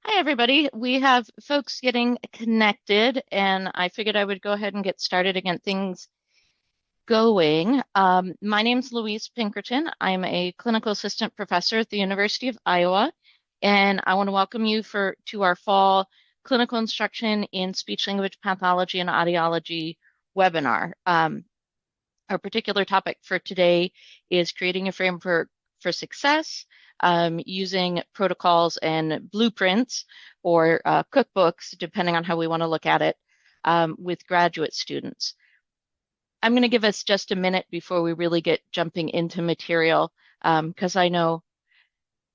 Hi, everybody. We have folks getting connected, and I figured I would go ahead and get started and get things going. My name's Louise Pinkerton. I'm a clinical assistant professor at the University of Iowa, and I want to welcome you to our fall clinical instruction in speech language pathology and audiology webinar. Our particular topic for today is creating a framework for success using protocols and blueprints or cookbooks, depending on how we want to look at it, with graduate students. I'm going to give us just a minute before we really get jumping into material, because I know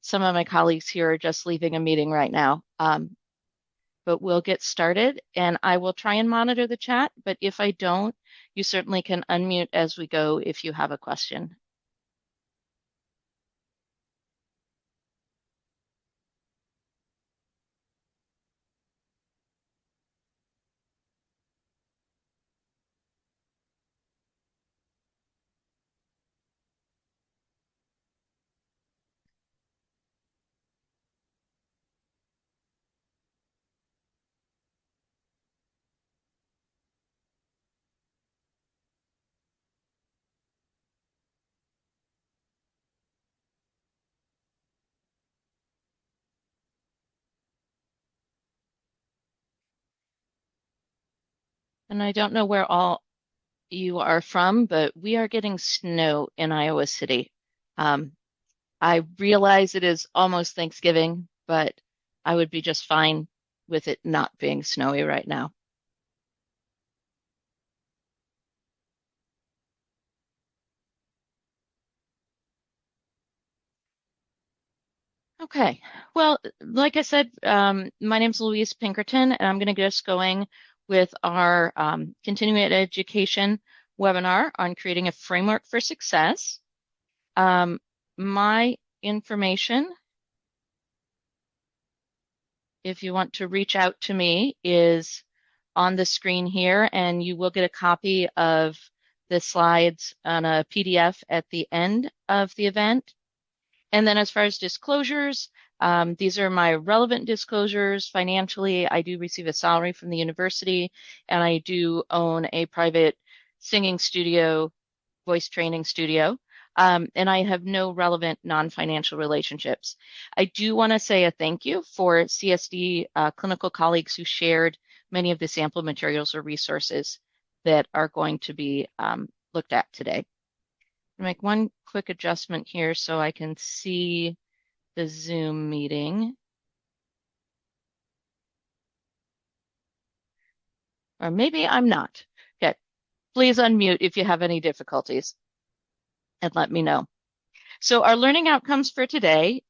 some of my colleagues here are just leaving a meeting right now. But we'll get started and I will try and monitor the chat, but if I don't, you certainly can unmute as we go if you have a question. And I don't know where all you are from, but we are getting snow in Iowa City. Um, I realize it is almost Thanksgiving, but I would be just fine with it not being snowy right now. Okay. Well, like I said, my name's Louise Pinkerton, and I'm going to get us going with our continuing education webinar on creating a framework for success. My information, if you want to reach out to me, is on the screen here, and you will get a copy of the slides on a PDF at the end of the event. And then as far as disclosures, these are my relevant disclosures. Financially, I do receive a salary from the university, and I do own a private singing studio, voice training studio. And I have no relevant non-financial relationships. I do want to say a thank you for CSD clinical colleagues who shared many of the sample materials or resources that are going to be looked at today. Make one quick adjustment here so I can see the Zoom meeting. Or maybe I'm not. Okay, please unmute if you have any difficulties and let me know. So our learning outcomes for today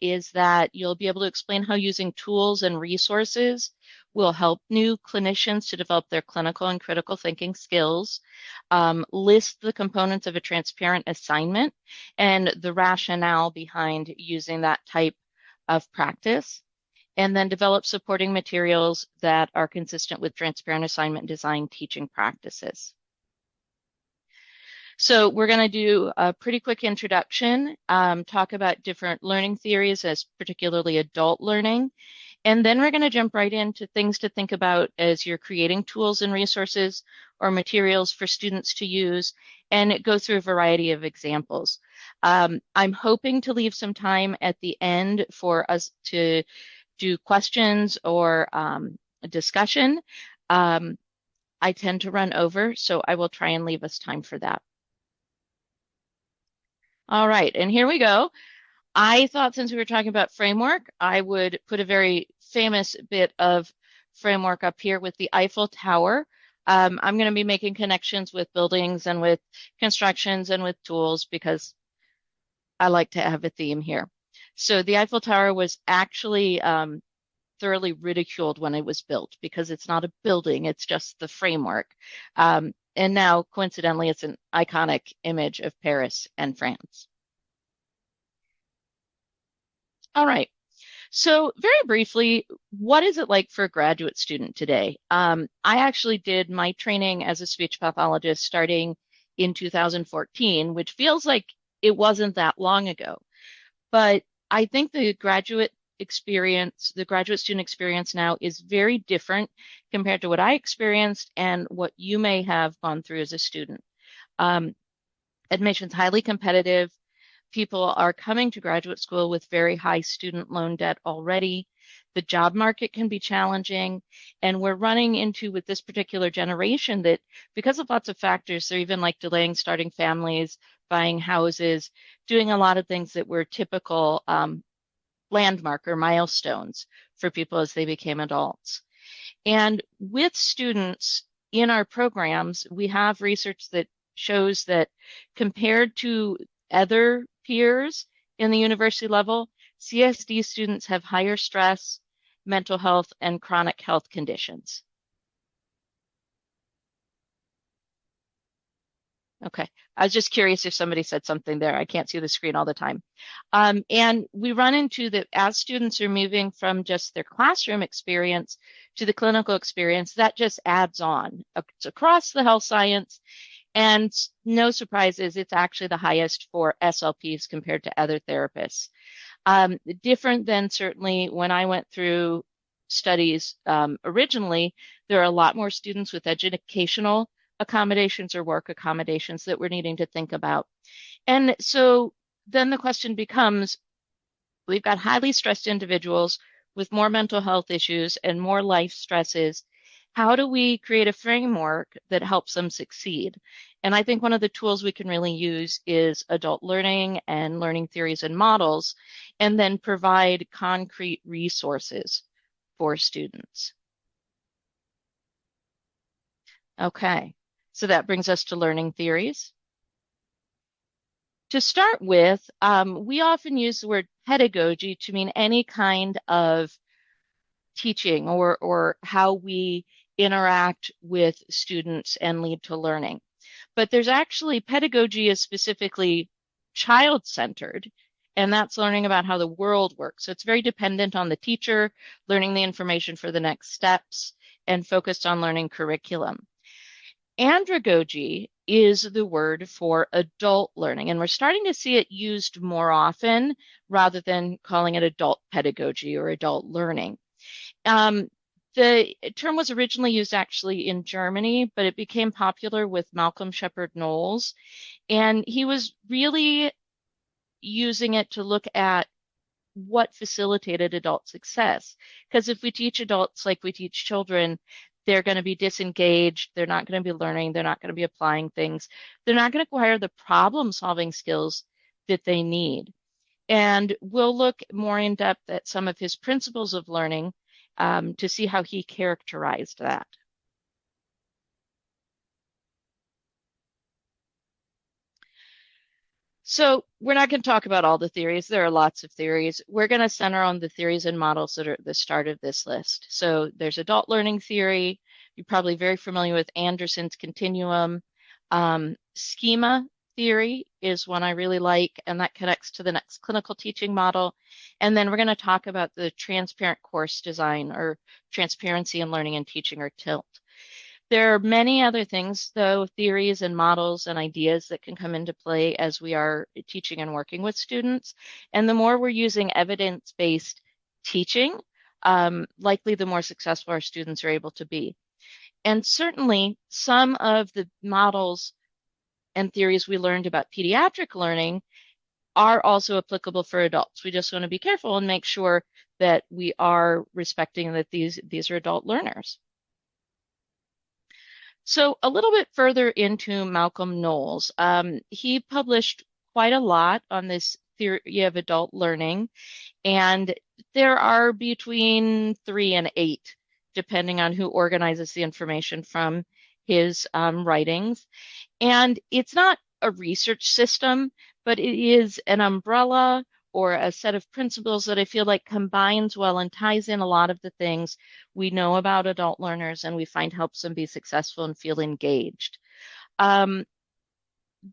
is that you'll be able to explain how using tools and resources will help new clinicians to develop their clinical and critical thinking skills, list the components of a transparent assignment and the rationale behind using that type of practice, and then develop supporting materials that are consistent with transparent assignment design teaching practices. So we're going to do a pretty quick introduction, talk about different learning theories as particularly adult learning, and then we're going to jump right into things to think about as you're creating tools and resources or materials for students to use, and go through a variety of examples. I'm hoping to leave some time at the end for us to do questions or a discussion. I tend to run over, so I will try and leave us time for that. All right, and here we go. I thought since we were talking about framework, I would put a very famous bit of framework up here with the Eiffel Tower. I'm going to be making connections with buildings and with constructions and with tools because I like to have a theme here. So the Eiffel Tower was actually thoroughly ridiculed when it was built because it's not a building, it's just the framework. And now, coincidentally, it's an iconic image of Paris and France. All right. So very briefly, what is it like for a graduate student today? I actually did my training as a speech pathologist starting in 2014, which feels like it wasn't that long ago. But I think the graduate experience, the graduate student experience now is very different compared to what I experienced and what you may have gone through as a student. Um, Admission's highly competitive. People are coming to graduate school with very high student loan debt already. The job market can be challenging. And we're running into, with this particular generation, that because of lots of factors, they're even like delaying starting families, buying houses, doing a lot of things that were typical landmark or milestones for people as they became adults. And with students in our programs, we have research that shows that compared to other peers in the university level, CSD students have higher stress, mental health, and chronic health conditions. Okay. I was just curious if somebody said something there. I can't see the screen all the time. And we run into that as students are moving from just their classroom experience to the clinical experience, that just adds on. It's across the health science, and no surprises, it's actually the highest for SLPs compared to other therapists. Different than certainly when I went through studies originally, there are a lot more students with educational accommodations or work accommodations that we're needing to think about. And so then the question becomes, we've got highly stressed individuals with more mental health issues and more life stresses. How do we create a framework that helps them succeed? And I think one of the tools we can really use is adult learning and learning theories and models, and then provide concrete resources for students. Okay, so that brings us to learning theories. To start with, we often use the word pedagogy to mean any kind of teaching or how we interact with students and lead to learning. But there's actually pedagogy is specifically child-centered, and that's learning about how the world works. So it's very dependent on the teacher, learning the information for the next steps, and focused on learning curriculum. Andragogy is the word for adult learning, and we're starting to see it used more often rather than calling it adult pedagogy or adult learning. The term was originally used actually in Germany, but it became popular with Malcolm Shepard Knowles, and he was really using it to look at what facilitated adult success. Because if we teach adults like we teach children, they're going to be disengaged, they're not going to be learning, they're not going to be applying things, they're not going to acquire the problem-solving skills that they need. And we'll look more in depth at some of his principles of learning to see how he characterized that. So we're not going to talk about all the theories. There are lots of theories. We're going to center on the theories and models that are at the start of this list. So there's adult learning theory. You're probably very familiar with Anderson's continuum. Schema theory is one I really like, and that connects to the next clinical teaching model. And then we're going to talk about the transparent course design, or transparency in learning and teaching, or TILT. There are many other things, though, theories and models and ideas that can come into play as we are teaching and working with students. And the more we're using evidence-based teaching, likely the more successful our students are able to be. And certainly some of the models and theories we learned about pediatric learning are also applicable for adults. We just want to be careful and make sure that we are respecting that these are adult learners. So a little bit further into Malcolm Knowles, he published quite a lot on this theory of adult learning, and there are between 3 and 8, depending on who organizes the information from his writings. And it's not a research system, but it is an umbrella or a set of principles that I feel like combines well and ties in a lot of the things we know about adult learners and we find helps them be successful and feel engaged.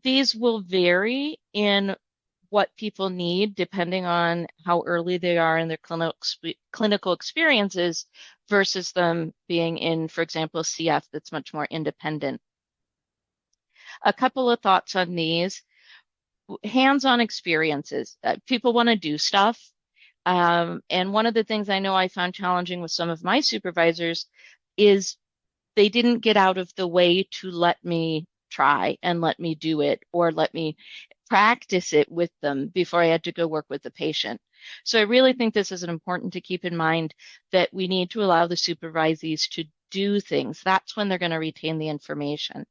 These will vary in what people need depending on how early they are in their clinical experiences versus them being in, for example, CF that's much more independent. A couple of thoughts on these. Hands-on experiences. People want to do stuff. And one of the things I know I found challenging with some of my supervisors is they didn't get out of the way to let me try and let me do it or let me practice it with them before I had to go work with the patient. So I really think this is important to keep in mind that we need to allow the supervisees to do things. That's when they're going to retain the information.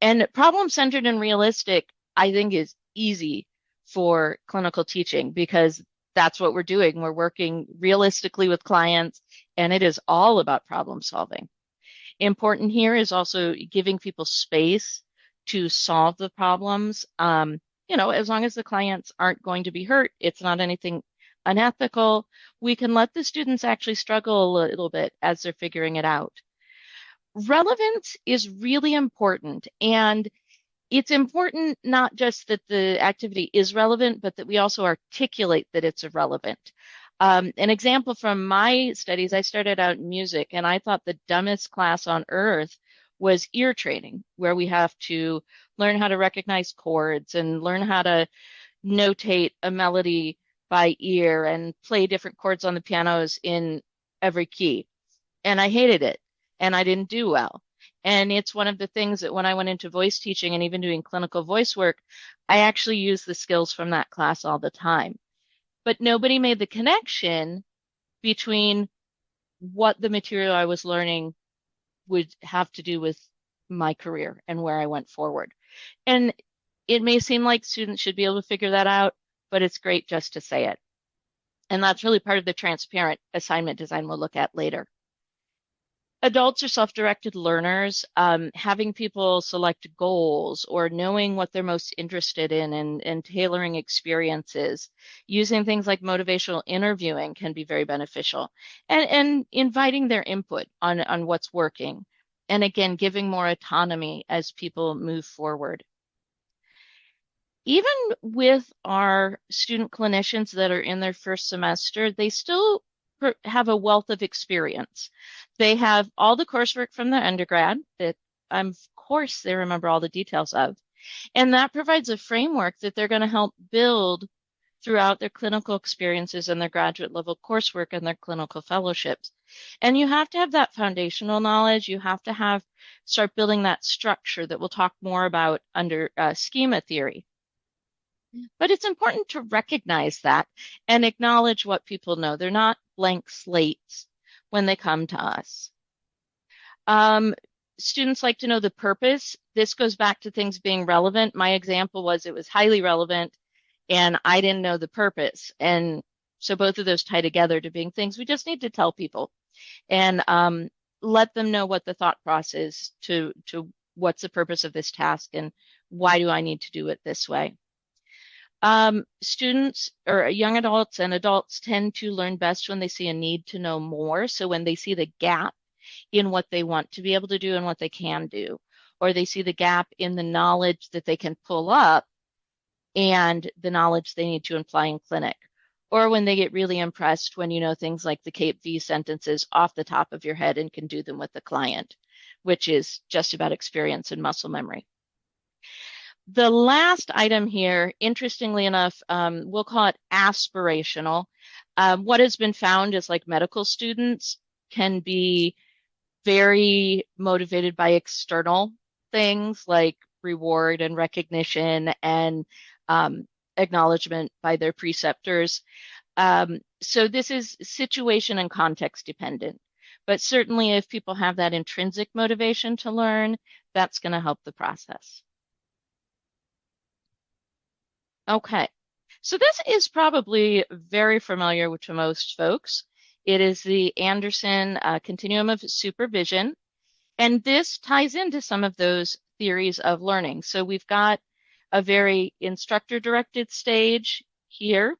And problem-centered and realistic, I think, is easy for clinical teaching because that's what we're doing. We're working realistically with clients, and it is all about problem solving. Important here is also giving people space to solve the problems. As long as the clients aren't going to be hurt, it's not anything unethical. We can let the students actually struggle a little bit as they're figuring it out. Relevance is really important, and it's important not just that the activity is relevant, but that we also articulate that it's relevant. An example from my studies, I started out in music, and I thought the dumbest class on earth was ear training, where we have to learn how to recognize chords and learn how to notate a melody by ear and play different chords on the pianos in every key. And I hated it, and I didn't do well. And it's one of the things that when I went into voice teaching and even doing clinical voice work, I actually use the skills from that class all the time. But nobody made the connection between what the material I was learning would have to do with my career and where I went forward. And it may seem like students should be able to figure that out, but it's great just to say it. And that's really part of the transparent assignment design we'll look at later. Adults are self-directed learners. Having people select goals or knowing what they're most interested in and tailoring experiences. Using things like motivational interviewing can be very beneficial. And inviting their input on what's working. And again, giving more autonomy as people move forward. Even with our student clinicians that are in their first semester, they still have a wealth of experience. They have all the coursework from their undergrad that, of course, they remember all the details of. And that provides a framework that they're going to help build throughout their clinical experiences and their graduate level coursework and their clinical fellowships. And you have to have that foundational knowledge. You have to start building that structure that we'll talk more about under schema theory. But it's important to recognize that and acknowledge what people know. They're not blank slates when they come to us. Students like to know the purpose. This goes back to things being relevant. My example was it was highly relevant and I didn't know the purpose. And so both of those tie together to being things we just need to tell people and let them know what the thought process to what's the purpose of this task and why do I need to do it this way. Students or young adults and adults tend to learn best when they see a need to know more. So when they see the gap in what they want to be able to do and what they can do, or they see the gap in the knowledge that they can pull up and the knowledge they need to apply in clinic, or when they get really impressed when you know things like the Cape V sentences off the top of your head and can do them with the client, which is just about experience and muscle memory. The last item here, interestingly enough, we'll call it aspirational. What has been found is like medical students can be very motivated by external things like reward and recognition and acknowledgement by their preceptors. So this is situation and context dependent. But certainly if people have that intrinsic motivation to learn, that's going to help the process. Okay, so this is probably very familiar to most folks. It is the Anderson continuum of supervision, and this ties into some of those theories of learning. So we've got a very instructor-directed stage here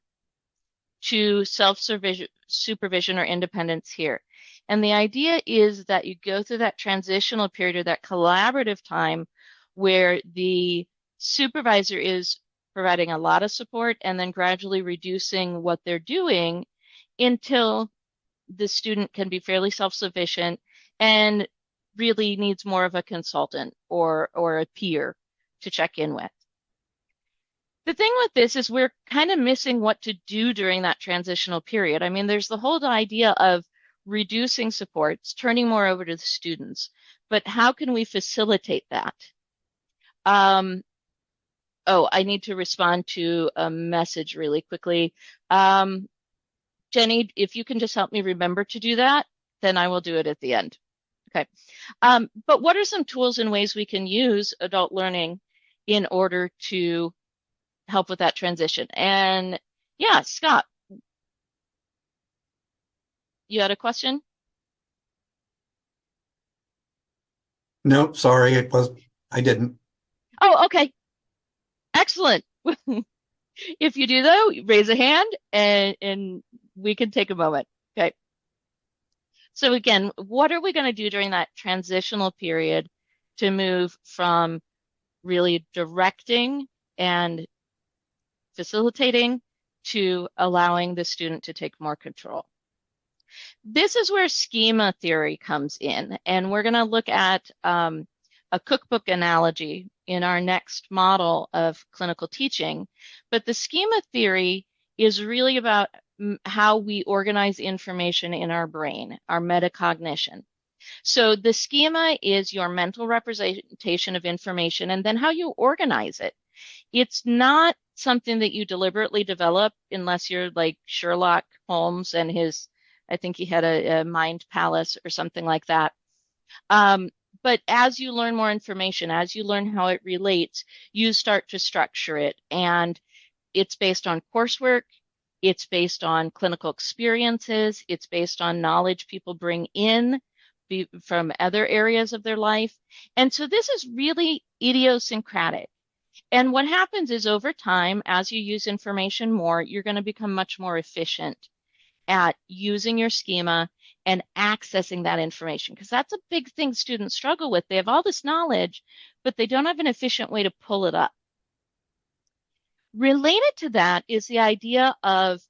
to self-supervision or independence here. And the idea is that you go through that transitional period or that collaborative time where the supervisor is providing a lot of support and then gradually reducing what they're doing until the student can be fairly self-sufficient and really needs more of a consultant or a peer to check in with. The thing with this is we're kind of missing what to do during that transitional period. I mean, there's the whole idea of reducing supports, turning more over to the students, but how can we facilitate that? Um, oh, I need to respond to a message really quickly. Um, Jenny, if you can just help me remember to do that, then I will do it at the end. Okay. But what are some tools and ways we can use adult learning in order to help with that transition? And yeah, Scott, you had a question? No, sorry, I didn't. Oh, okay. Excellent. If you do though, raise a hand and we can take a moment. Okay. So again, what are we going to do during that transitional period to move from really directing and facilitating to allowing the student to take more control? This is where schema theory comes in, and we're going to look at a cookbook analogy in our next model of clinical teaching. But the schema theory is really about how we organize information in our brain, our metacognition. So the schema is your mental representation of information and then how you organize it. It's not something that you deliberately develop unless you're like Sherlock Holmes and his, I think he had a mind palace or something like that. Um, but as you learn more information, as you learn how it relates, you start to structure it. And it's based on coursework, it's based on clinical experiences, it's based on knowledge people bring in from other areas of their life. And so this is really idiosyncratic. And what happens is over time, as you use information more, you're going to become much more efficient at using your schema and accessing that information because that's a big thing students struggle with. They have all this knowledge, but they don't have an efficient way to pull it up. Related to that is the idea of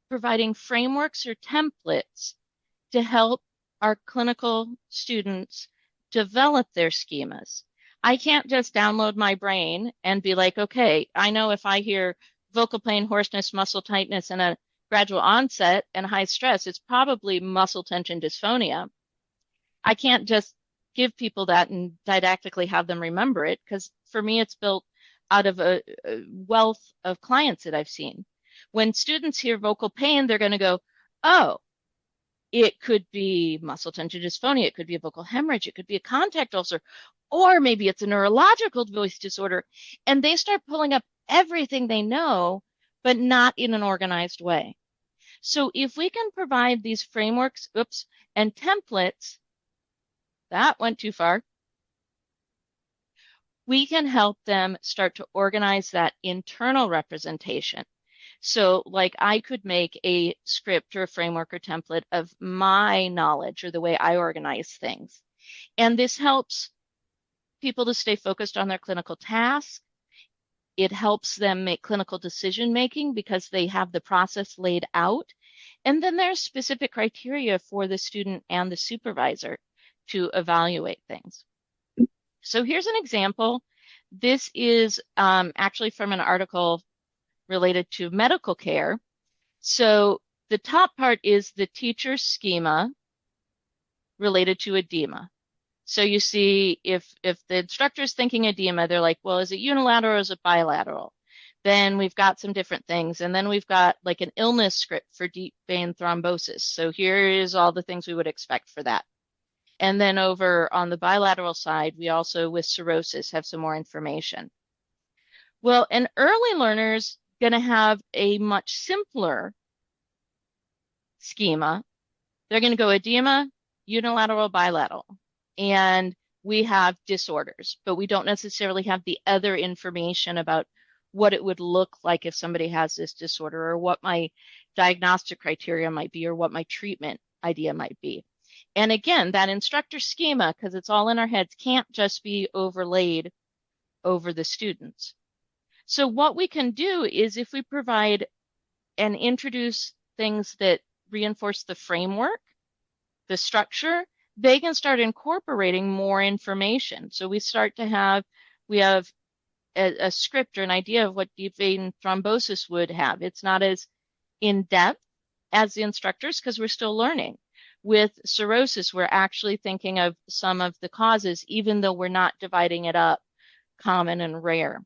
providing frameworks or templates to help our clinical students develop their schemas. I can't just download my brain and be like, okay, I know if I hear vocal pain, hoarseness, muscle tightness, and a gradual onset and high stress, it's probably muscle tension dysphonia. I can't just give people that and didactically have them remember it because for me, it's built out of a wealth of clients that I've seen. When students hear vocal pain, they're going to go, oh, it could be muscle tension dysphonia, it could be a vocal hemorrhage, it could be a contact ulcer, or maybe it's a neurological voice disorder. And they start pulling up everything they know, but not in an organized way. So if we can provide these frameworks, and templates, that went too far, we can help them start to organize that internal representation. So, like, I could make a script or a framework or template of my knowledge or the way I organize things. And this helps people to stay focused on their clinical task. It helps them make clinical decision making because they have the process laid out. And then there's specific criteria for the student and the supervisor to evaluate things. So here's an example. This is actually from an article related to medical care. So the top part is the teacher's schema related to edema. So you see if the instructor is thinking edema, they're like, well, is it unilateral or is it bilateral? Then we've got some different things. And then we've got like an illness script for deep vein thrombosis. So here is all the things we would expect for that. And then over on the bilateral side, we also with cirrhosis have some more information. Well, an early learner's going to have a much simpler schema. They're going to go edema, unilateral, bilateral. And we have disorders, but we don't necessarily have the other information about what it would look like if somebody has this disorder or what my diagnostic criteria might be or what my treatment idea might be. And again, that instructor schema, because it's all in our heads, can't just be overlaid over the students. So what we can do is if we provide and introduce things that reinforce the framework, the structure, they can start incorporating more information. So we have a script or an idea of what deep vein thrombosis would have. It's not as in depth as the instructors because we're still learning. With cirrhosis, we're actually thinking of some of the causes, even though we're not dividing it up common and rare.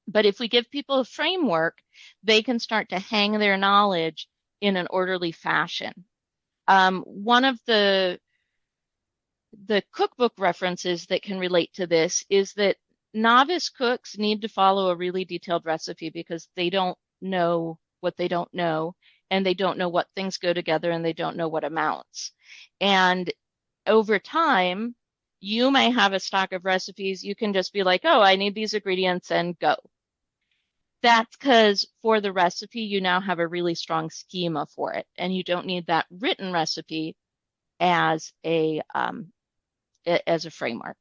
But if we give people a framework, they can start to hang their knowledge in an orderly fashion. One of the cookbook references that can relate to this is that novice cooks need to follow a really detailed recipe because they don't know what they don't know, and they don't know what things go together, and they don't know what amounts. And over time, you may have a stock of recipes. You can just be like, oh, I need these ingredients and go. That's because for the recipe, you now have a really strong schema for it, and you don't need that written recipe as a framework.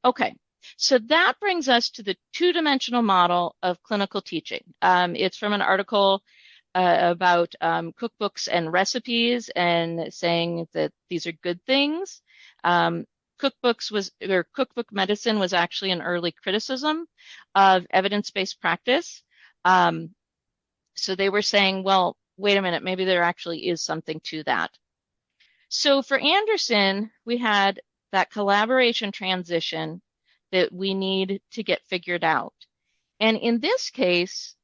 Okay, so that brings us to the two-dimensional model of clinical teaching. It's from an article about cookbooks and recipes and saying that these are good things. Cookbook medicine was actually an early criticism of evidence-based practice. So they were saying, well, wait a minute, maybe there actually is something to that. So for Anderson, we had that collaboration transition that we need to get figured out. And in this case,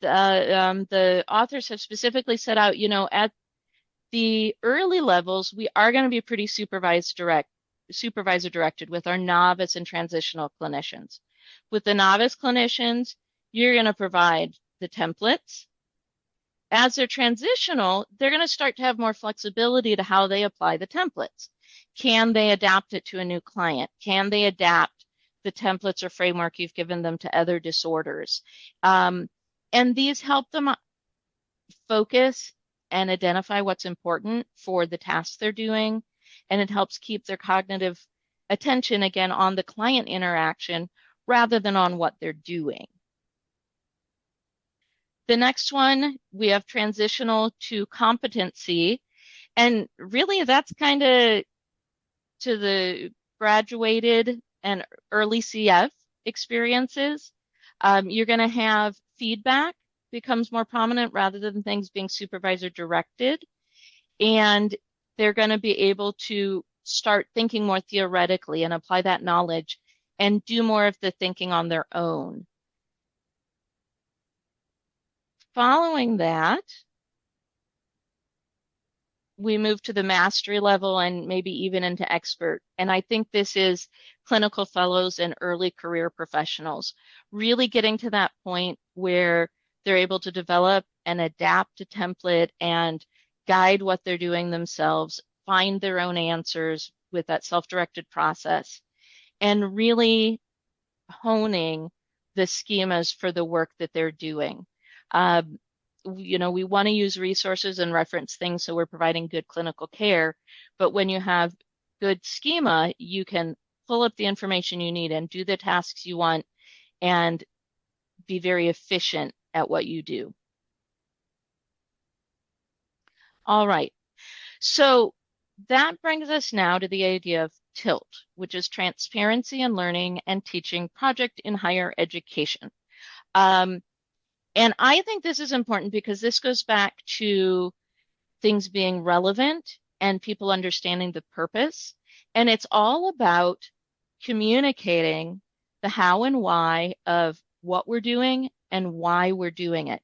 the authors have specifically set out, at the early levels, we are going to be pretty supervisor directed with our novice and transitional clinicians. With the novice clinicians, you're going to provide the templates. As they're transitional, they're going to start to have more flexibility to how they apply the templates. Can they adapt it to a new client? Can they adapt the templates or framework you've given them to other disorders? And these help them focus and identify what's important for the tasks they're doing. And it helps keep their cognitive attention, again, on the client interaction rather than on what they're doing. The next one, we have transitional to competency. And really, that's kind of to the graduated and early CF experiences. You're going to have feedback becomes more prominent rather than things being supervisor directed. And they're going to be able to start thinking more theoretically and apply that knowledge and do more of the thinking on their own. Following that, we move to the mastery level and maybe even into expert. And I think this is clinical fellows and early career professionals, really getting to that point where they're able to develop and adapt a template and guide what they're doing themselves, find their own answers with that self-directed process, and really honing the schemas for the work that they're doing. We want to use resources and reference things so we're providing good clinical care. But when you have good schema, you can pull up the information you need and do the tasks you want and be very efficient at what you do. All right. So that brings us now to the idea of TILT, which is Transparency in Learning and Teaching Project in Higher Education. And I think this is important because this goes back to things being relevant and people understanding the purpose. And it's all about communicating the how and why of what we're doing and why we're doing it.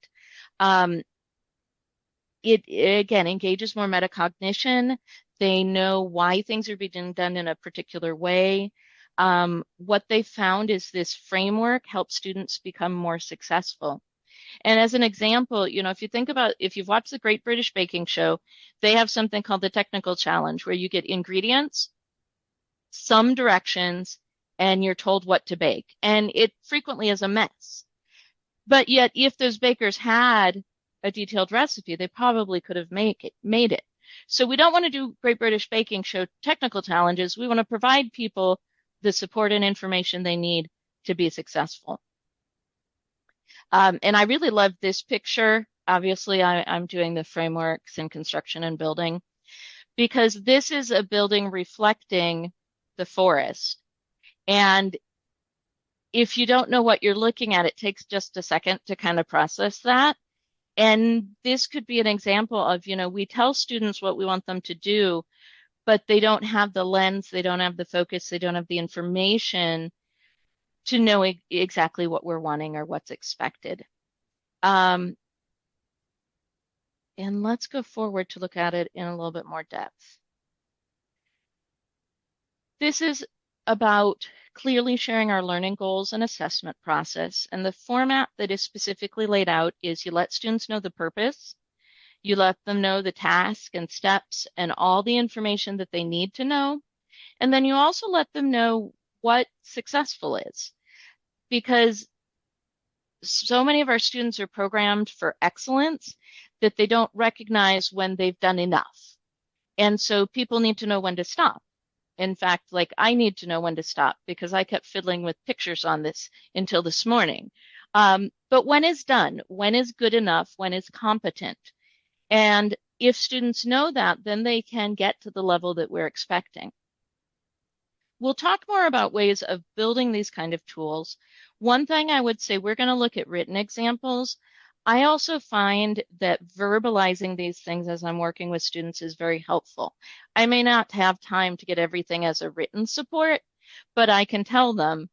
It again engages more metacognition. They know why things are being done in a particular way. What they found is this framework helps students become more successful. And as an example, if you think about, if you've watched the Great British Baking Show, they have something called the technical challenge where you get ingredients, some directions, and you're told what to bake. And it frequently is a mess. But yet, if those bakers had a detailed recipe, they probably could have made it. So we don't want to do Great British Baking Show technical challenges. We want to provide people the support and information they need to be successful. And I really love this picture. Obviously, I'm doing the frameworks in construction and building because this is a building reflecting the forest. And if you don't know what you're looking at, it takes just a second to kind of process that. And this could be an example of, we tell students what we want them to do, but they don't have the lens, they don't have the focus, they don't have the information to know exactly what we're wanting or what's expected. And let's go forward to look at it in a little bit more depth. This is about clearly sharing our learning goals and assessment process. And the format that is specifically laid out is you let students know the purpose, you let them know the task and steps and all the information that they need to know. And then you also let them know what successful is, because so many of our students are programmed for excellence that they don't recognize when they've done enough. And so people need to know when to stop. In fact, like I need to know when to stop because I kept fiddling with pictures on this until this morning. But when is done? When is good enough? When is competent? And if students know that, then they can get to the level that we're expecting. We'll talk more about ways of building these kind of tools. One thing I would say, we're going to look at written examples. I also find that verbalizing these things as I'm working with students is very helpful. I may not have time to get everything as a written support, but I can tell them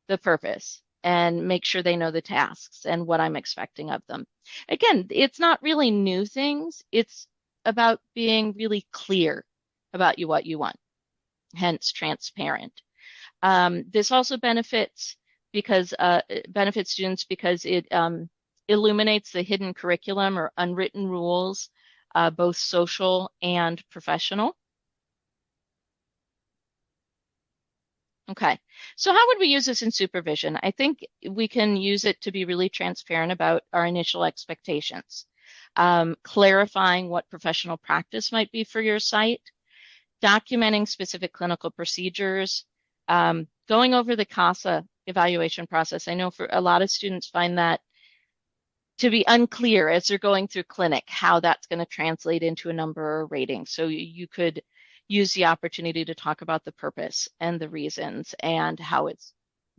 the purpose and make sure they know the tasks and what I'm expecting of them. Again, it's not really new things. It's about being really clear about what you want, hence transparent. This also benefits students because it illuminates the hidden curriculum or unwritten rules, both social and professional. Okay, so how would we use this in supervision? I think we can use it to be really transparent about our initial expectations, clarifying what professional practice might be for your site, documenting specific clinical procedures, going over the CASA evaluation process. I know for a lot of students find that to be unclear as they're going through clinic, how that's going to translate into a number or rating. So you could use the opportunity to talk about the purpose and the reasons and how it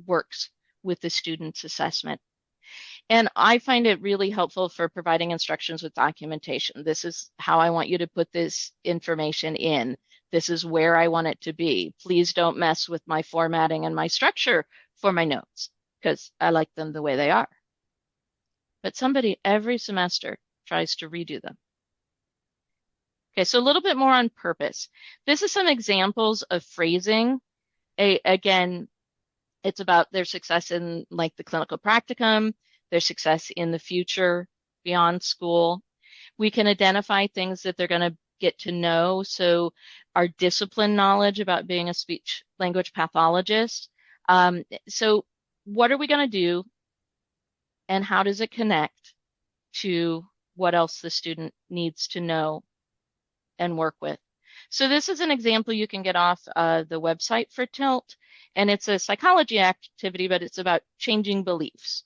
works with the student's assessment. And I find it really helpful for providing instructions with documentation. This is how I want you to put this information in. This is where I want it to be. Please don't mess with my formatting and my structure for my notes because I like them the way they are. But somebody every semester tries to redo them. Okay, so a little bit more on purpose. This is some examples of phrasing. Again, it's about their success in like the clinical practicum, their success in the future beyond school. We can identify things that they're going to get to know. So our discipline knowledge about being a speech language pathologist. So what are we going to do and how does it connect to what else the student needs to know and work with? So this is an example you can get off the website for Tilt, and it's a psychology activity, but it's about changing beliefs.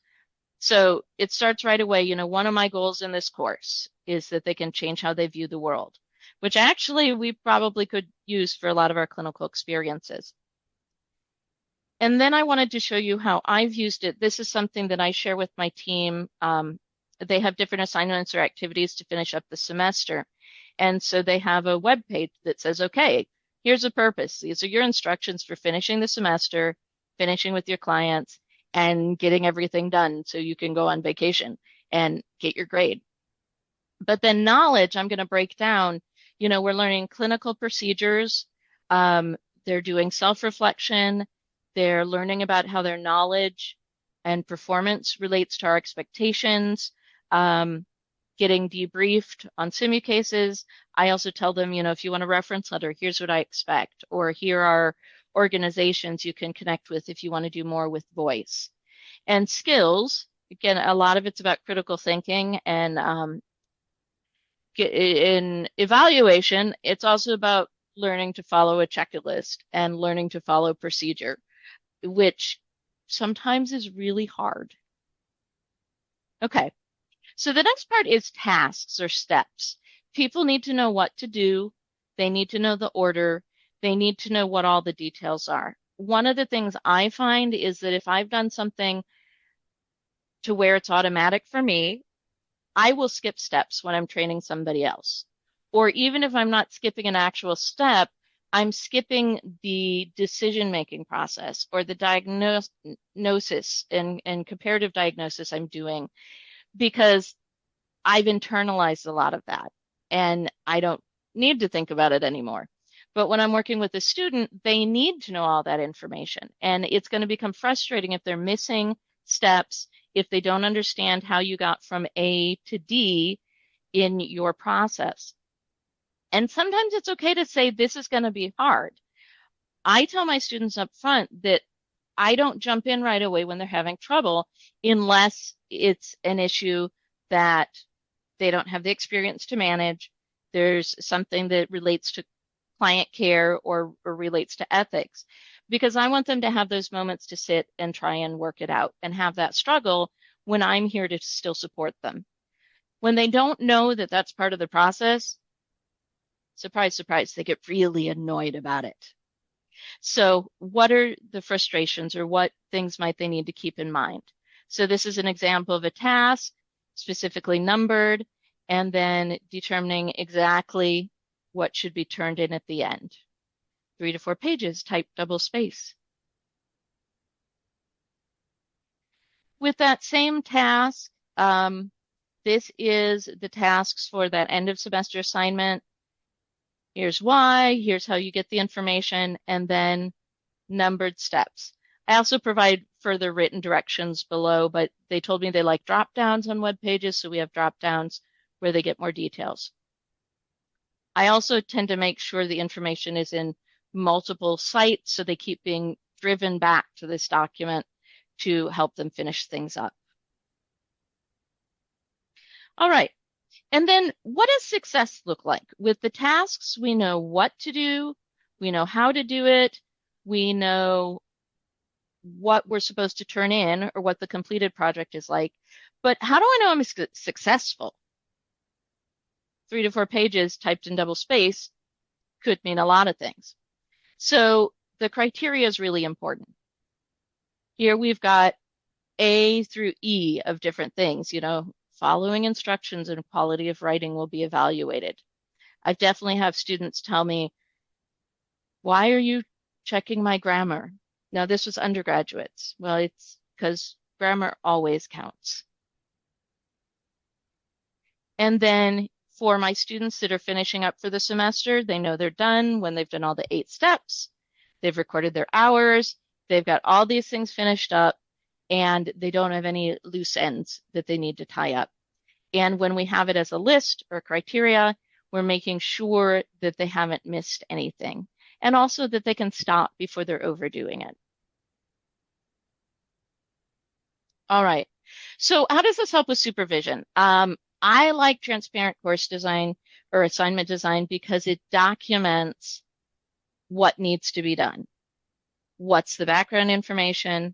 So it starts right away, one of my goals in this course is that they can change how they view the world, which actually we probably could use for a lot of our clinical experiences. And then I wanted to show you how I've used it. This is something that I share with my team. They have different assignments or activities to finish up the semester. And so they have a web page that says, okay, here's a purpose. These are your instructions for finishing the semester, finishing with your clients, and getting everything done so you can go on vacation and get your grade. But then knowledge, I'm going to break down, we're learning clinical procedures. They're doing self-reflection. They're learning about how their knowledge and performance relates to our expectations, getting debriefed on simu cases. I also tell them, if you want a reference letter, here's what I expect, or here are organizations you can connect with if you want to do more with voice. And skills, again, a lot of it's about critical thinking and in evaluation, it's also about learning to follow a checklist and learning to follow procedure, which sometimes is really hard. Okay, so the next part is tasks or steps. People need to know what to do. They need to know the order. They need to know what all the details are. One of the things I find is that if I've done something to where it's automatic for me, I will skip steps when I'm training somebody else. Or even if I'm not skipping an actual step, I'm skipping the decision-making process or the diagnosis and comparative diagnosis I'm doing because I've internalized a lot of that and I don't need to think about it anymore. But when I'm working with a student, they need to know all that information. And it's going to become frustrating if they're missing steps, if they don't understand how you got from A to D in your process. And sometimes it's okay to say, this is going to be hard. I tell my students up front that I don't jump in right away when they're having trouble unless it's an issue that they don't have the experience to manage. There's something that relates to client care or relates to ethics, because I want them to have those moments to sit and try and work it out and have that struggle when I'm here to still support them. When they don't know that that's part of the process, surprise, surprise, they get really annoyed about it. So what are the frustrations or what things might they need to keep in mind? So this is an example of a task, specifically numbered, and then determining exactly what should be turned in at the end. 3 to 4 pages, type double space. With that same task, this is the tasks for that end of semester assignment. Here's why, here's how you get the information, and then numbered steps. I also provide further written directions below, but they told me they like drop downs on web pages, so we have drop downs where they get more details. I also tend to make sure the information is in multiple sites so they keep being driven back to this document to help them finish things up. All right. And then what does success look like? With the tasks, we know what to do, we know how to do it, we know what we're supposed to turn in or what the completed project is like. But how do I know I'm successful? 3 to 4 pages typed in double space could mean a lot of things. So the criteria is really important. Here we've got A through E of different things, following instructions and quality of writing will be evaluated. I definitely have students tell me, why are you checking my grammar? Now, this was undergraduates. Well, it's because grammar always counts. And then for my students that are finishing up for the semester, they know they're done when they've done all the 8 steps. They've recorded their hours. They've got all these things finished up, and they don't have any loose ends that they need to tie up. And when we have it as a list or criteria, we're making sure that they haven't missed anything, and also that they can stop before they're overdoing it. All right. So how does this help with supervision? I like transparent course design or assignment design because it documents what needs to be done. What's the background information?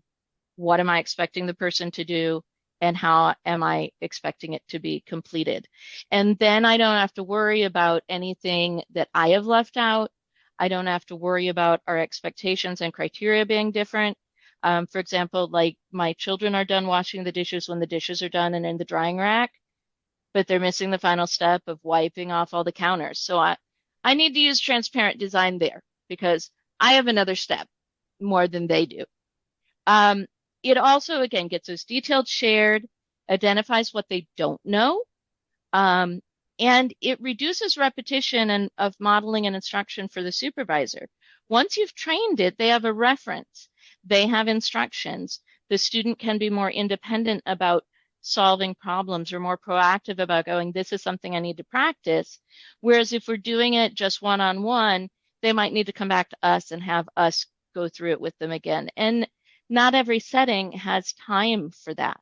What am I expecting the person to do? And how am I expecting it to be completed? And then I don't have to worry about anything that I have left out. I don't have to worry about our expectations and criteria being different. For example, like my children are done washing the dishes when the dishes are done and in the drying rack, but they're missing the final step of wiping off all the counters. So I need to use transparent design there because I have another step more than they do. It also, again, gets those details shared, identifies what they don't know, and it reduces repetition of modeling and instruction for the supervisor. Once you've trained it, they have a reference. They have instructions. The student can be more independent about solving problems or more proactive about going, this is something I need to practice. Whereas if we're doing it just one-on-one, they might need to come back to us and have us go through it with them again. And not every setting has time for that.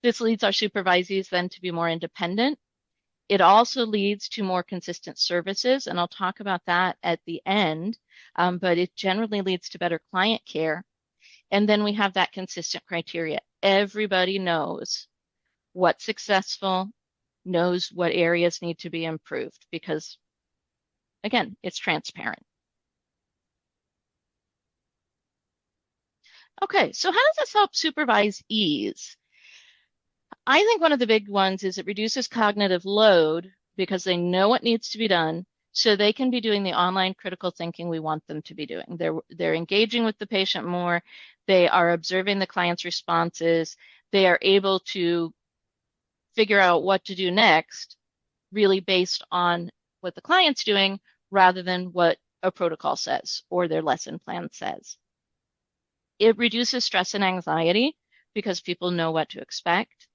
This leads our supervisees then to be more independent. It also leads to more consistent services, and I'll talk about that at the end, but it generally leads to better client care. And then we have that consistent criteria. Everybody knows what's successful, knows what areas need to be improved, because Again, it's transparent. Okay, so how does this help supervise ease? I think one of the big ones is it reduces cognitive load because they know what needs to be done, so they can be doing the online critical thinking we want them to be doing. They're engaging with the patient more, they are observing the client's responses, they are able to figure out what to do next, really based on what the client's doing rather than what a protocol says or their lesson plan says. It reduces stress and anxiety because people know what to expect.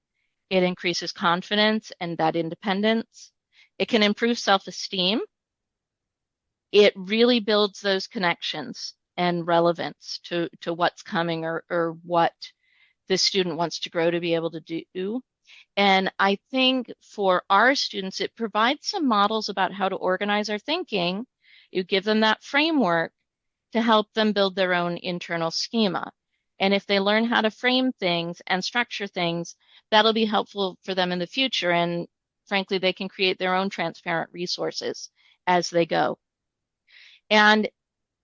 It increases confidence and that independence. It can improve self-esteem. It really builds those connections and relevance to what's coming or what the student wants to grow to be able to do. And I think for our students, it provides some models about how to organize our thinking. You give them that framework to help them build their own internal schema. And if they learn how to frame things and structure things, that'll be helpful for them in the future. And frankly, they can create their own transparent resources as they go. And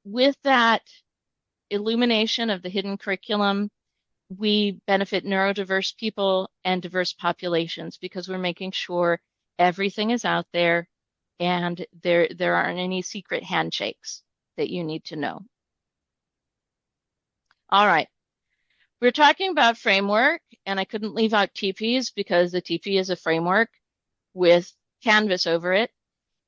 with that illumination of the hidden curriculum, we benefit neurodiverse people and diverse populations because we're making sure everything is out there and there aren't any secret handshakes that you need to know. All right. We're talking about framework, and I couldn't leave out TPs because the TP is a framework with Canvas over it.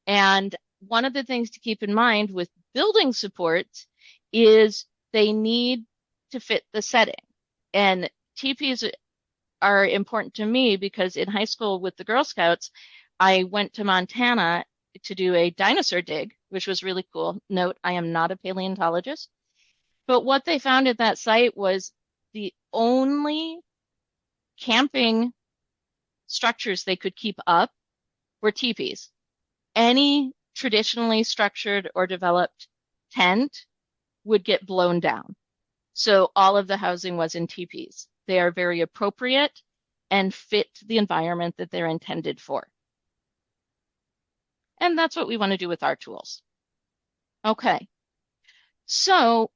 And one of the things to keep in mind with building supports is they need to fit the setting. And TPs are important to me because in high school with the Girl Scouts, I went to Montana to do a dinosaur dig, which was really cool. Note, I am not a paleontologist. But what they found at that site was the only camping structures they could keep up were teepees. Any traditionally structured or developed tent would get blown down. So all of the housing was in teepees. They are very appropriate and fit the environment that they're intended for. And that's what we want to do with our tools. Okay. So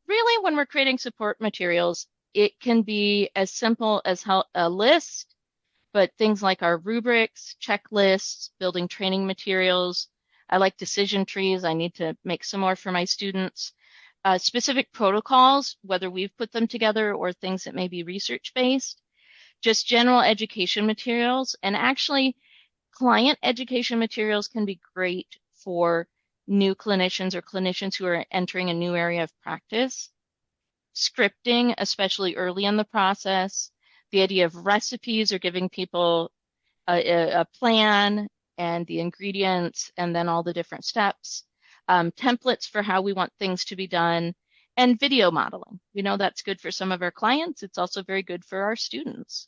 really, when we're creating support materials, it can be as simple as a list, but things like our rubrics, checklists, building training materials. I like decision trees. I need to make some more for my students. Specific protocols, whether we've put them together or things that may be research-based, just general education materials. And actually, client education materials can be great for new clinicians or clinicians who are entering a new area of practice. Scripting, especially early in the process, the idea of recipes or giving people a plan and the ingredients and then all the different steps, templates for how we want things to be done, and video modeling. We know that's good for some of our clients. It's also very good for our students.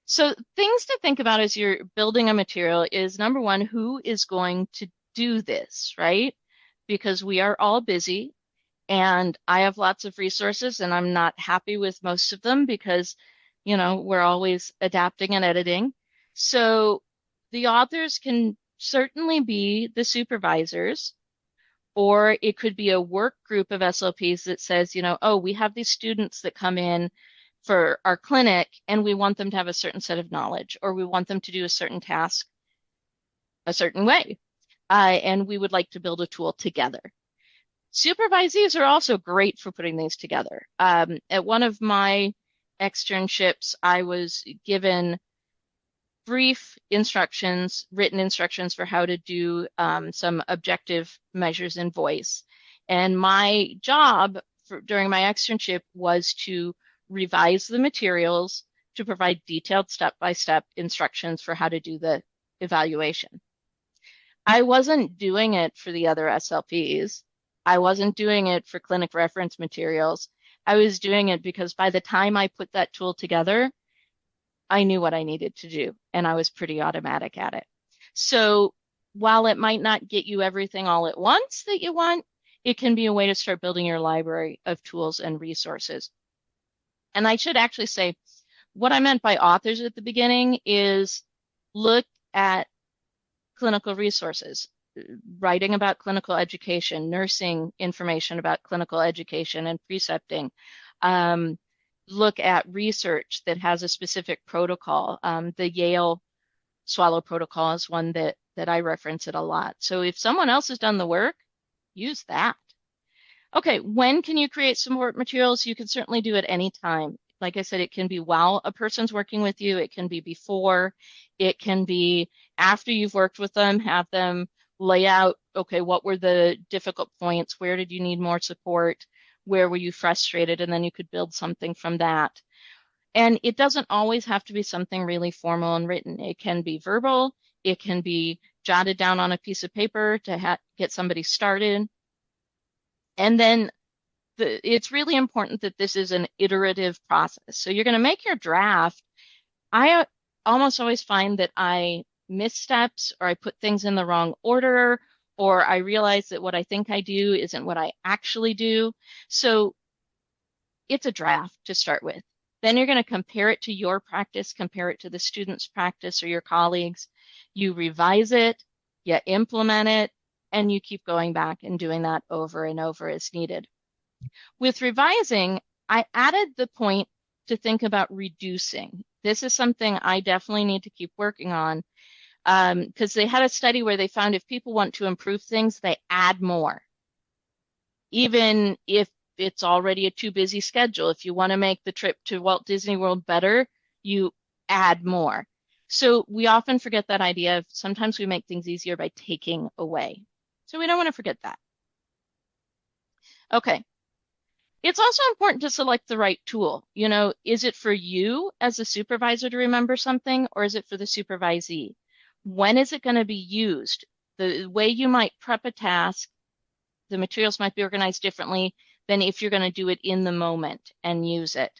So things to think about as you're building a material is number one, who is going to do this, right? Because we are all busy and I have lots of resources and I'm not happy with most of them because, we're always adapting and editing. So the authors can certainly be the supervisors, or it could be a work group of SLPs that says, oh, we have these students that come in for our clinic and we want them to have a certain set of knowledge, or we want them to do a certain task a certain way. And we would like to build a tool together. Supervisees are also great for putting these together. At one of my externships, I was given brief instructions, written instructions for how to do some objective measures in voice. And my job during my externship was to revise the materials to provide detailed step-by-step instructions for how to do the evaluation. I wasn't doing it for the other SLPs. I wasn't doing it for clinic reference materials. I was doing it because by the time I put that tool together, I knew what I needed to do, and I was pretty automatic at it. So while it might not get you everything all at once that you want, it can be a way to start building your library of tools and resources. And I should actually say, what I meant by authors at the beginning is look at clinical resources, writing about clinical education, nursing information about clinical education and precepting. Look at research that has a specific protocol. The Yale swallow protocol is one that I reference it a lot. So if someone else has done the work, use that. Okay, when can you create support materials? You can certainly do it any time. Like I said, it can be while a person's working with you, it can be before, it can be after you've worked with them, have them lay out, okay, what were the difficult points? Where did you need more support? Where were you frustrated? And then you could build something from that. And it doesn't always have to be something really formal and written. It can be verbal, it can be jotted down on a piece of paper to get somebody started. And then it's really important that this is an iterative process. So you're going to make your draft. I almost always find that I miss steps or I put things in the wrong order or I realize that what I think I do isn't what I actually do. So it's a draft to start with. Then you're going to compare it to your practice, compare it to the student's practice or your colleagues. You revise it, you implement it, and you keep going back and doing that over and over as needed. With revising, I added the point to think about reducing. This is something I definitely need to keep working on because they had a study where they found if people want to improve things, they add more. Even if it's already a too busy schedule, if you want to make the trip to Walt Disney World better, you add more. So we often forget that idea of sometimes we make things easier by taking away. So we don't want to forget that. Okay. It's also important to select the right tool. You know, is it for you as a supervisor to remember something, or is it for the supervisee? When is it going to be used? The way you might prep a task, the materials might be organized differently than if you're going to do it in the moment and use it.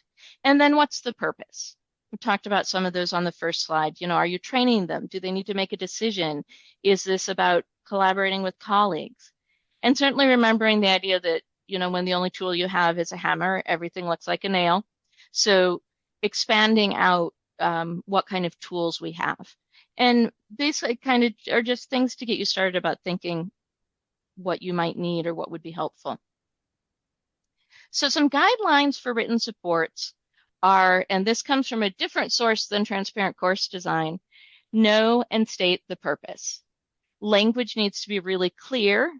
And then what's the purpose? We talked about some of those on the first slide. You know, are you training them? Do they need to make a decision? Is this about collaborating with colleagues? And certainly remembering the idea that you know, when the only tool you have is a hammer, everything looks like a nail. So expanding out what kind of tools we have. And basically kind of are just things to get you started about thinking what you might need or what would be helpful. So some guidelines for written supports are, and this comes from a different source than transparent course design, know and state the purpose. Language needs to be really clear.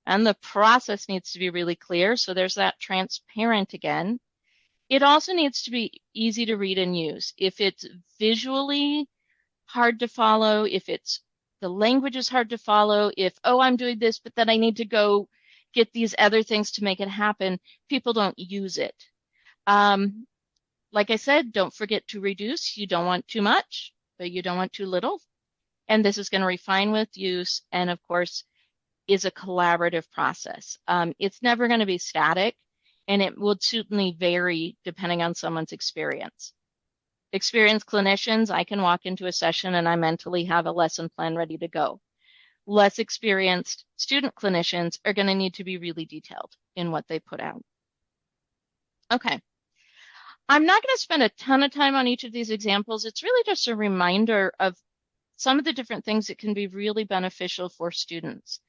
And the process needs to be really clear. So there's that transparent again. It also needs to be easy to read and use. If it's visually hard to follow, if the language is hard to follow, if, oh, I'm doing this, but then I need to go get these other things to make it happen, people don't use it. Like I said, don't forget to reduce. You don't want too much, but you don't want too little. And this is going to refine with use. And of course, is a collaborative process. It's never going to be static, and it will certainly vary depending on someone's experience. Experienced clinicians, I can walk into a session and I mentally have a lesson plan ready to go. Less experienced student clinicians are going to need to be really detailed in what they put out. Okay. I'm not going to spend a ton of time on each of these examples. It's really just a reminder of some of the different things that can be really beneficial for students.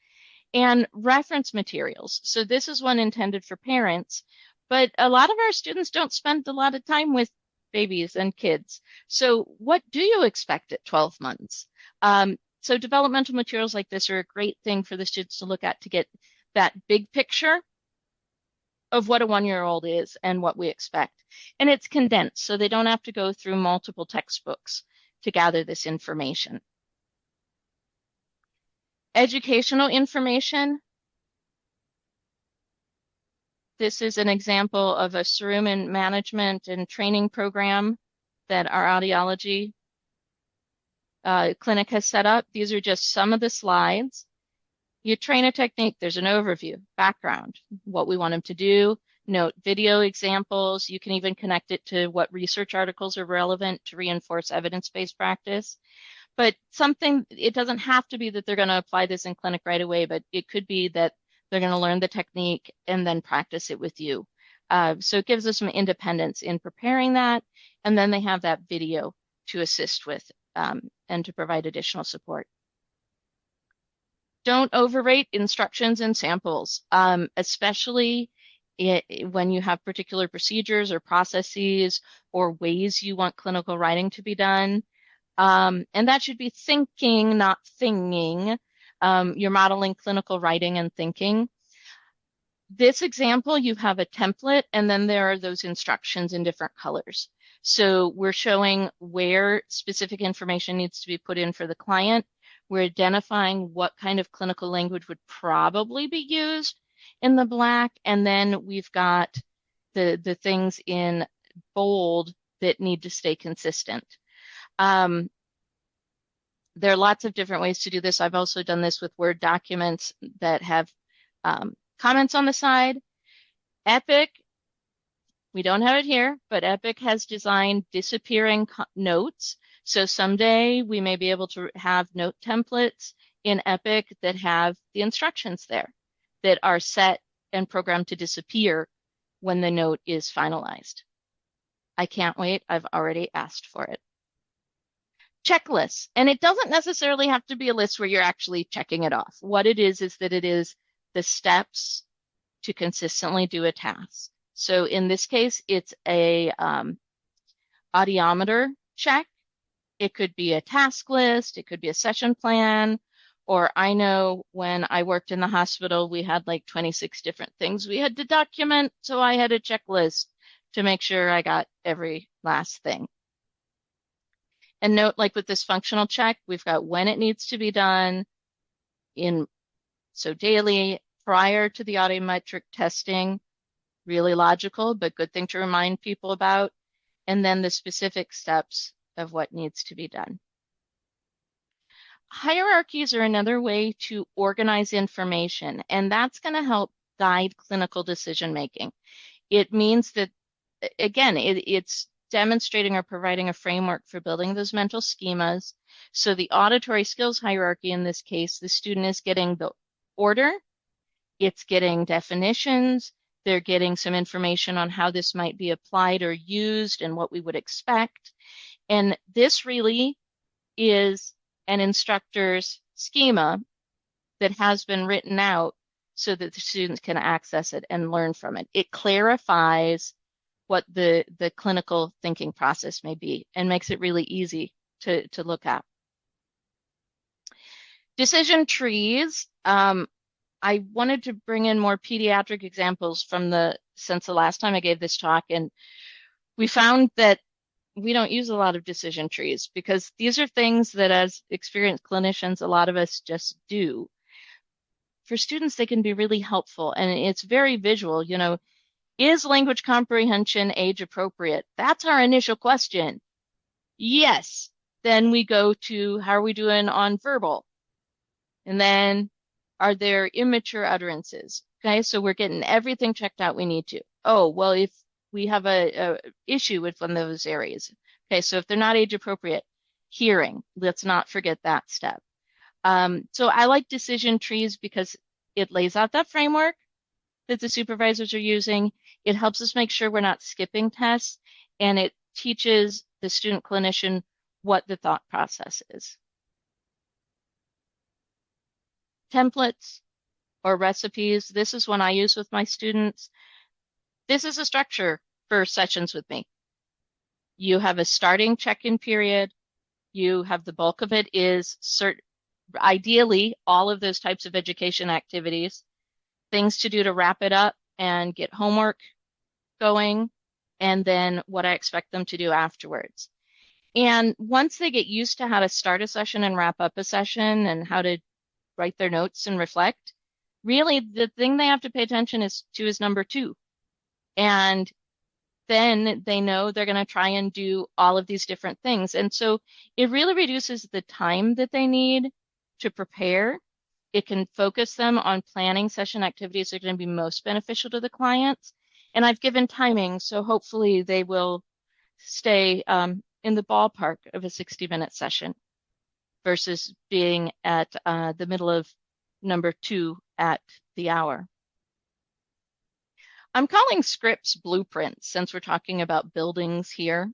And reference materials. So this is one intended for parents, but a lot of our students don't spend a lot of time with babies and kids. So what do you expect at 12 months? So developmental materials like this are a great thing for the students to look at to get that big picture of what a 1-year-old is and what we expect. And it's condensed, so they don't have to go through multiple textbooks to gather this information. Educational information. This is an example of a cerumen management and training program that our audiology clinic has set up. These are just some of the slides. You train a technique, there's an overview, background, what we want them to do, note video examples. You can even connect it to what research articles are relevant to reinforce evidence-based practice. But something, it doesn't have to be that they're going to apply this in clinic right away, but it could be that they're going to learn the technique and then practice it with you. So it gives us some independence in preparing that. And then they have that video to assist with and to provide additional support. Don't overrate instructions and samples, especially when you have particular procedures or processes or ways you want clinical writing to be done. And that should be thinking, not thinging. You're modeling clinical writing and thinking. This example, you have a template, and then there are those instructions in different colors. So we're showing where specific information needs to be put in for the client. We're identifying what kind of clinical language would probably be used in the black, and then we've got the things in bold that need to stay consistent. There are lots of different ways to do this. I've also done this with Word documents that have comments on the side. Epic, we don't have it here, but Epic has designed disappearing notes. So someday we may be able to have note templates in Epic that have the instructions there that are set and programmed to disappear when the note is finalized. I can't wait. I've already asked for it. Checklists. And it doesn't necessarily have to be a list where you're actually checking it off. What it is that it is the steps to consistently do a task. So in this case, it's a audiometer check. It could be a task list. It could be a session plan. Or I know when I worked in the hospital, we had like 26 different things we had to document. So I had a checklist to make sure I got every last thing. And note, like with this functional check, we've got when it needs to be done so daily, prior to the audiometric testing, really logical, but good thing to remind people about, and then the specific steps of what needs to be done. Hierarchies are another way to organize information, and that's going to help guide clinical decision making. It means that, again, it's demonstrating or providing a framework for building those mental schemas. So the auditory skills hierarchy, in this case, the student is getting the order, it's getting definitions, they're getting some information on how this might be applied or used and what we would expect. And this really is an instructor's schema that has been written out so that the students can access it and learn from it. It clarifies what the clinical thinking process may be and makes it really easy to look at. Decision trees. I wanted to bring in more pediatric examples since the last time I gave this talk, and we found that we don't use a lot of decision trees because these are things that as experienced clinicians, a lot of us just do. For students, they can be really helpful, and it's very visual. Is language comprehension age appropriate? That's our initial question. Yes. Then we go to how are we doing on verbal? And then are there immature utterances? Okay, so we're getting everything checked out we need to. Oh, well, if we have a issue with one of those areas. Okay, so if they're not age appropriate, hearing, let's not forget that step. So I like decision trees because it lays out that framework that the supervisors are using. It helps us make sure we're not skipping tests, and it teaches the student clinician what the thought process is. Templates or recipes. This is one I use with my students. This is a structure for sessions with me. You have a starting check-in period. You have the bulk of it is ideally all of those types of education activities, things to do to wrap it up and get homework going, and then what I expect them to do afterwards. And once they get used to how to start a session and wrap up a session and how to write their notes and reflect, really the thing they have to pay attention is number 2. And then they know they're going to try and do all of these different things. And so it really reduces the time that they need to prepare. It can focus them on planning session activities that are going to be most beneficial to the clients. And I've given timing, so hopefully they will stay in the ballpark of a 60-minute session versus being at the middle of number 2 at the hour. I'm calling scripts blueprints since we're talking about buildings here.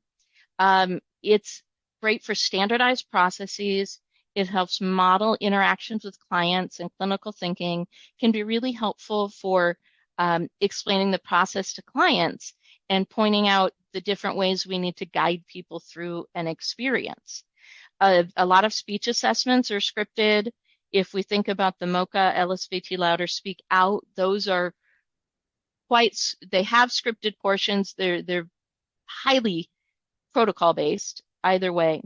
It's great for standardized processes. It helps model interactions with clients, and clinical thinking can be really helpful for explaining the process to clients and pointing out the different ways we need to guide people through an experience. A lot of speech assessments are scripted. If we think about the MOCA, LSVT, Louder, Speak Out, those are they have scripted portions. They're highly protocol based either way.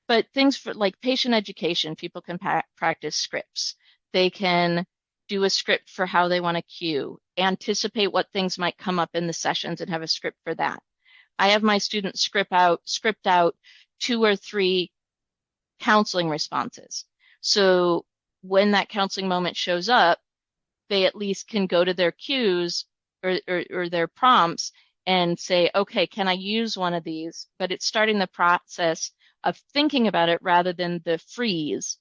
But things for like patient education, people can practice scripts. They can do a script for how they want to cue, anticipate what things might come up in the sessions and have a script for that. I have my students script out 2 or 3 counseling responses. So when that counseling moment shows up, they at least can go to their cues or their prompts and say, okay, can I use one of these? But it's starting the process of thinking about it rather than the freeze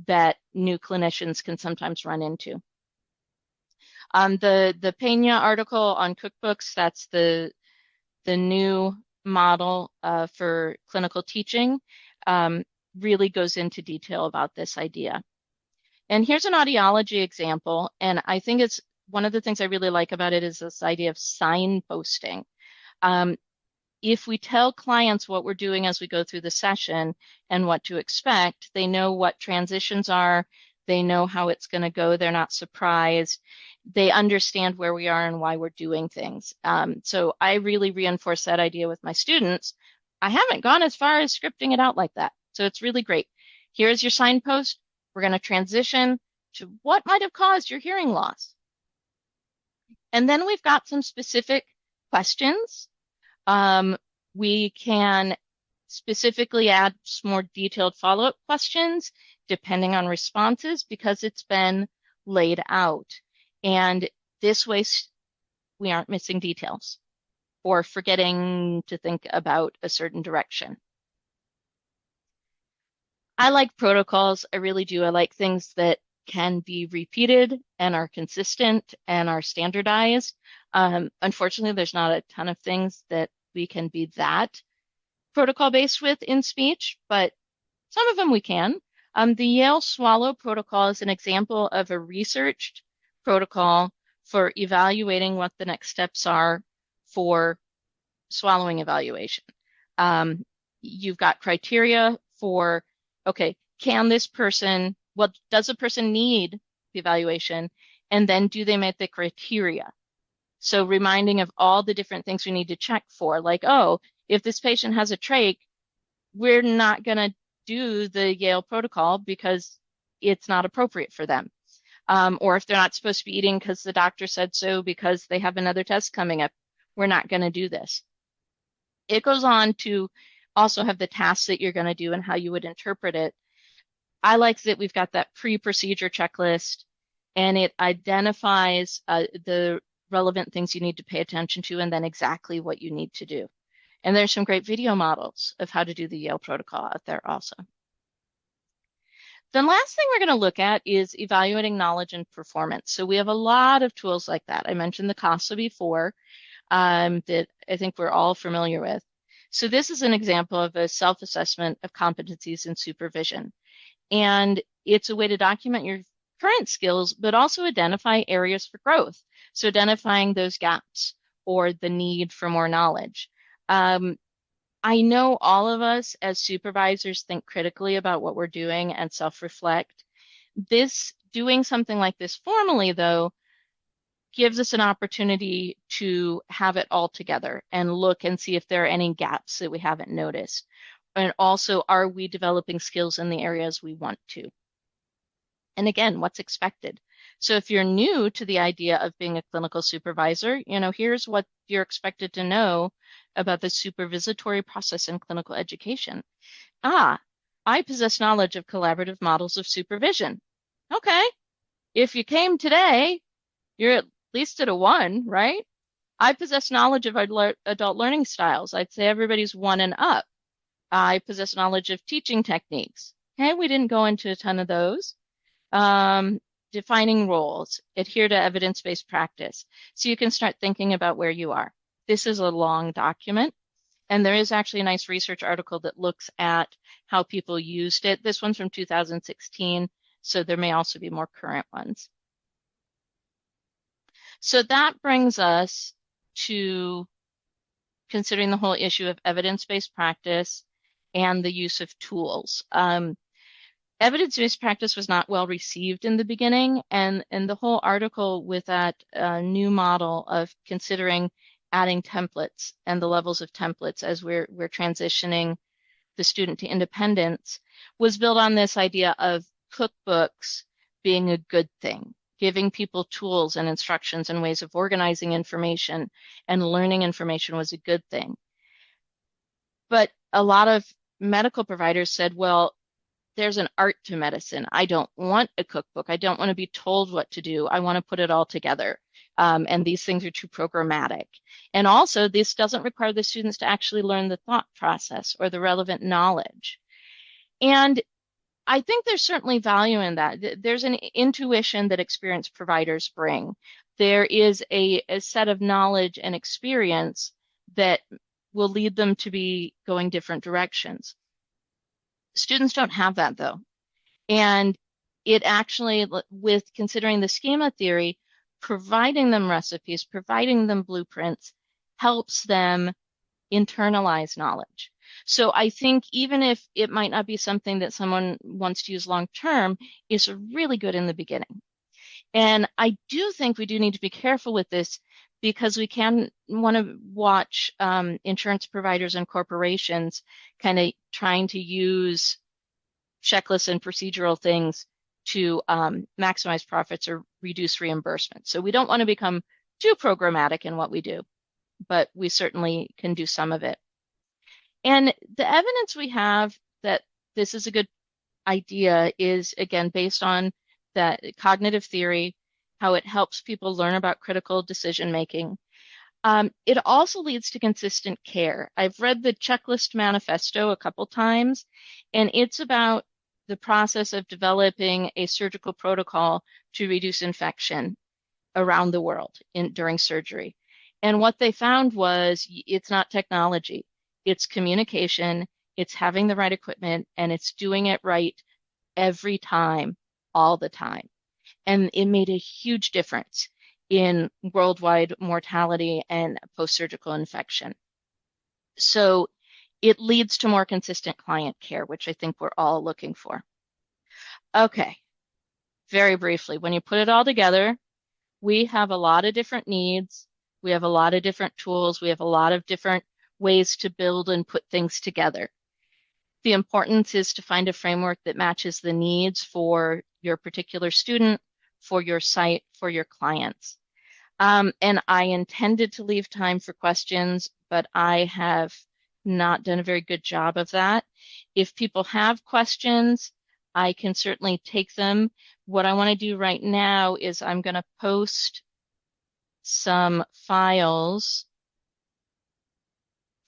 that new clinicians can sometimes run into. The Pena article on cookbooks, that's the new model for clinical teaching, really goes into detail about this idea. And here's an audiology example, and I think it's one of the things I really like about it is this idea of signposting. If we tell clients what we're doing as we go through the session and what to expect, they know what transitions are, they know how it's going to go, they're not surprised, they understand where we are and why we're doing things. So I really reinforce that idea with my students. I haven't gone as far as scripting it out like that, so it's really great. Here's your signpost. We're going to transition to what might have caused your hearing loss. And then we've got some specific questions. We can specifically add some more detailed follow-up questions depending on responses because it's been laid out. And this way we aren't missing details or forgetting to think about a certain direction. I like protocols. I really do. I like things that can be repeated and are consistent and are standardized. Unfortunately, there's not a ton of things that we can be that protocol based with in speech, but some of them we can. The Yale Swallow protocol is an example of a researched protocol for evaluating what the next steps are for swallowing evaluation. You've got criteria for, okay, can this person, what does a person need the evaluation? And then do they meet the criteria? So reminding of all the different things we need to check for, like, oh, if this patient has a trach, we're not going to do the Yale protocol because it's not appropriate for them. Or if they're not supposed to be eating because the doctor said so because they have another test coming up, we're not going to do this. It goes on to also have the tasks that you're going to do and how you would interpret it. I like that we've got that pre-procedure checklist and it identifies the relevant things you need to pay attention to and then exactly what you need to do. And there's some great video models of how to do the Yale protocol out there also. The last thing we're going to look at is evaluating knowledge and performance. So we have a lot of tools like that. I mentioned the CASA before that I think we're all familiar with. So this is an example of a self-assessment of competencies in supervision. And it's a way to document your current skills, but also identify areas for growth. So identifying those gaps or the need for more knowledge. I know all of us as supervisors think critically about what we're doing and self-reflect. Doing something like this formally, though, gives us an opportunity to have it all together and look and see if there are any gaps that we haven't noticed. And also, are we developing skills in the areas we want to? And again, what's expected? So if you're new to the idea of being a clinical supervisor, here's what you're expected to know about the supervisory process in clinical education. I possess knowledge of collaborative models of supervision. Okay, if you came today, you're at least at a 1, right? I possess knowledge of adult learning styles. I'd say everybody's 1 and up. I possess knowledge of teaching techniques. Okay, we didn't go into a ton of those. Defining roles, adhere to evidence-based practice. So you can start thinking about where you are. This is a long document. And there is actually a nice research article that looks at how people used it. This one's from 2016, so there may also be more current ones. So that brings us to considering the whole issue of evidence-based practice and the use of tools. Evidence-based practice was not well received in the beginning, and the whole article with that new model of considering adding templates and the levels of templates as we're transitioning the student to independence was built on this idea of cookbooks being a good thing, giving people tools and instructions and ways of organizing information and learning information was a good thing. But a lot of medical providers said, well, there's an art to medicine. I don't want a cookbook. I don't want to be told what to do. I want to put it all together. And these things are too programmatic. And also, this doesn't require the students to actually learn the thought process or the relevant knowledge. And I think there's certainly value in that. There's an intuition that experienced providers bring. There is a set of knowledge and experience that will lead them to be going different directions. Students don't have that though. And it actually, with considering the schema theory, providing them recipes, providing them blueprints, helps them internalize knowledge. So I think even if it might not be something that someone wants to use long term, it's really good in the beginning. And I do think we do need to be careful with this because we can want to watch insurance providers and corporations kind of trying to use checklists and procedural things to maximize profits or reduce reimbursement. So we don't want to become too programmatic in what we do, but we certainly can do some of it. And the evidence we have that this is a good idea is, again, based on that cognitive theory, how it helps people learn about critical decision making. It also leads to consistent care. I've read the checklist manifesto a couple times, and it's about the process of developing a surgical protocol to reduce infection around the world during surgery. And what they found was it's not technology, it's communication, it's having the right equipment, and it's doing it right every time, all the time. And it made a huge difference in worldwide mortality and post-surgical infection. So it leads to more consistent client care, which I think we're all looking for. Okay, very briefly, when you put it all together, we have a lot of different needs. We have a lot of different tools. We have a lot of different ways to build and put things together. The importance is to find a framework that matches the needs for your particular student, for your site, for your clients. And I intended to leave time for questions, but I have not done a very good job of that. If people have questions, I can certainly take them. What I want to do right now is I'm going to post some files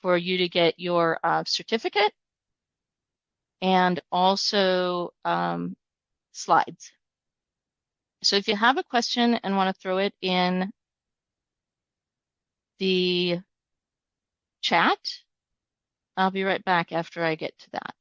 for you to get your certificate and also slides. So if you have a question and want to throw it in the chat, I'll be right back after I get to that.